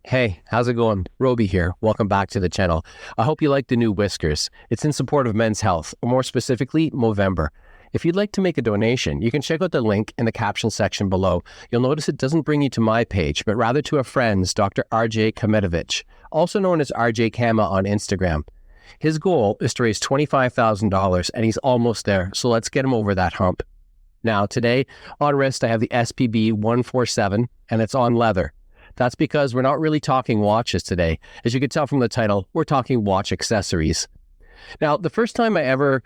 Hey, how's it going? Roby here. Welcome back to the channel. I hope you like the new whiskers. It's in support of men's health, or more specifically, Movember. If you'd like to make a donation, you can check out the link in the caption section below. You'll notice it doesn't bring you to my page, but rather to a friend's, Dr. RJ Kamedovich, also known as RJ Kama on Instagram. His goal is to raise $25,000, and he's almost there, so let's get him over that hump. Now, today, on wrist, I have the SPB 147, and it's on leather. That's because we're not really talking watches today. As you can tell from the title, we're talking watch accessories. Now, the first time I ever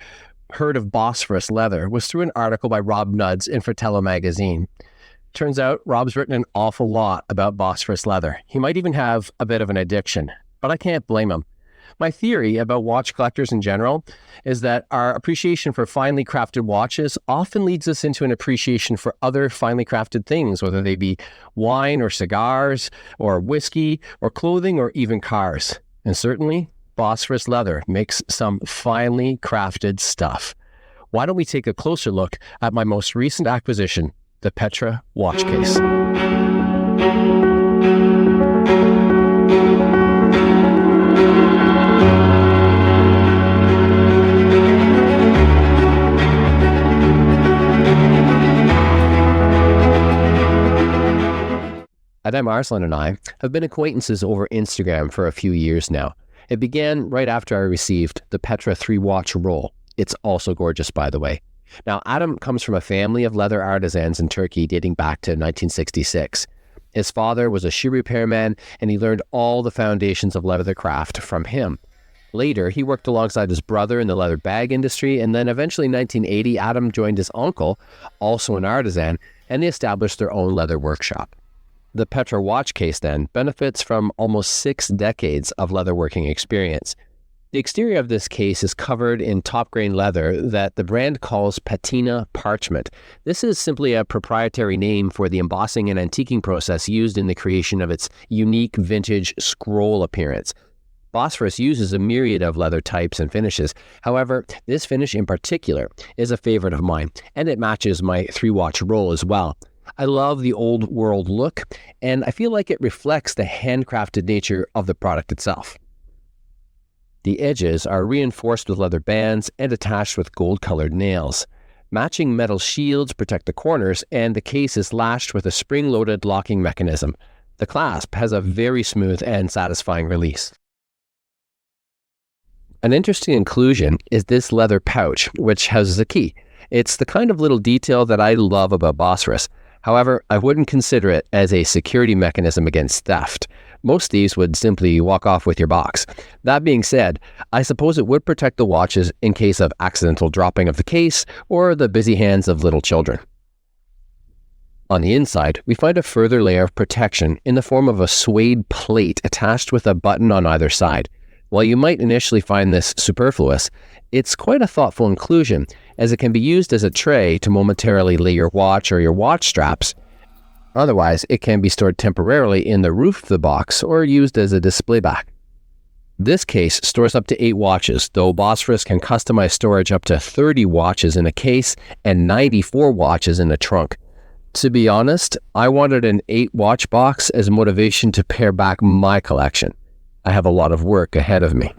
heard of Bosphorus leather was through an article by Rob Nuds in Fratello magazine. Turns out Rob's written an awful lot about Bosphorus leather. He might even have a bit of an addiction, but I can't blame him. My theory about watch collectors in general is that our appreciation for finely crafted watches often leads us into an appreciation for other finely crafted things, whether they be wine or cigars or whiskey or clothing or even cars. And certainly, Bosphorus leather makes some finely crafted stuff. Why don't we take a closer look at my most recent acquisition, the Petra Watch Case. Adem, Arslan and I have been acquaintances over Instagram for a few years now. It began right after I received the Petra 3-watch roll. It's also gorgeous, by the way. Now, Adem comes from a family of leather artisans in Turkey dating back to 1966. His father was a shoe repairman, and he learned all the foundations of leather craft from him. Later, he worked alongside his brother in the leather bag industry, and then eventually in 1980, Adem joined his uncle, also an artisan, and they established their own leather workshop. The Petra Watch Case, then, benefits from almost 6 decades of leatherworking experience. The exterior of this case is covered in top-grain leather that the brand calls patina parchment. This is simply a proprietary name for the embossing and antiquing process used in the creation of its unique vintage scroll appearance. Bosphorus uses a myriad of leather types and finishes. However, this finish in particular is a favorite of mine, and it matches my 3-watch roll as well. I love the old world look, and I feel like it reflects the handcrafted nature of the product itself. The edges are reinforced with leather bands and attached with gold-colored nails. Matching metal shields protect the corners, and the case is lashed with a spring-loaded locking mechanism. The clasp has a very smooth and satisfying release. An interesting inclusion is this leather pouch, which houses a key. It's the kind of little detail that I love about Bosphorus. However, I wouldn't consider it as a security mechanism against theft. Most thieves would simply walk off with your box. That being said, I suppose it would protect the watches in case of accidental dropping of the case or the busy hands of little children. On the inside, we find a further layer of protection in the form of a suede plate attached with a button on either side. While you might initially find this superfluous, it's quite a thoughtful inclusion, as it can be used as a tray to momentarily lay your watch or your watch straps. Otherwise, it can be stored temporarily in the roof of the box or used as a display back. This case stores up to 8 watches, though Bosphorus can customize storage up to 30 watches in a case and 94 watches in a trunk. To be honest, I wanted an 8-watch box as motivation to pare back my collection. I have a lot of work ahead of me.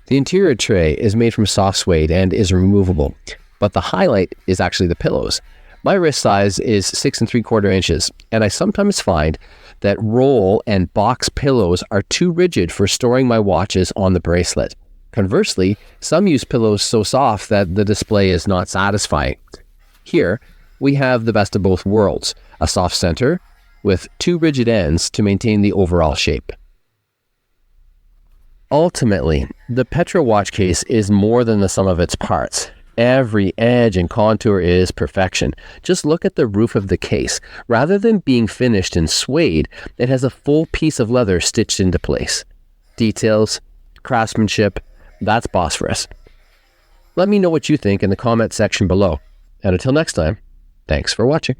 The interior tray is made from soft suede and is removable, but the highlight is actually the pillows. My wrist size is 6 3/4 inches, and I sometimes find that roll and box pillows are too rigid for storing my watches on the bracelet. Conversely, some use pillows so soft that the display is not satisfying. Here, we have the best of both worlds, a soft center with 2 rigid ends to maintain the overall shape. Ultimately, the Petra Watch Case is more than the sum of its parts. Every edge and contour is perfection. Just look at the roof of the case. Rather than being finished in suede, it has a full piece of leather stitched into place. Details, craftsmanship, that's Bosphorus. Let me know what you think in the comment section below. And until next time, thanks for watching.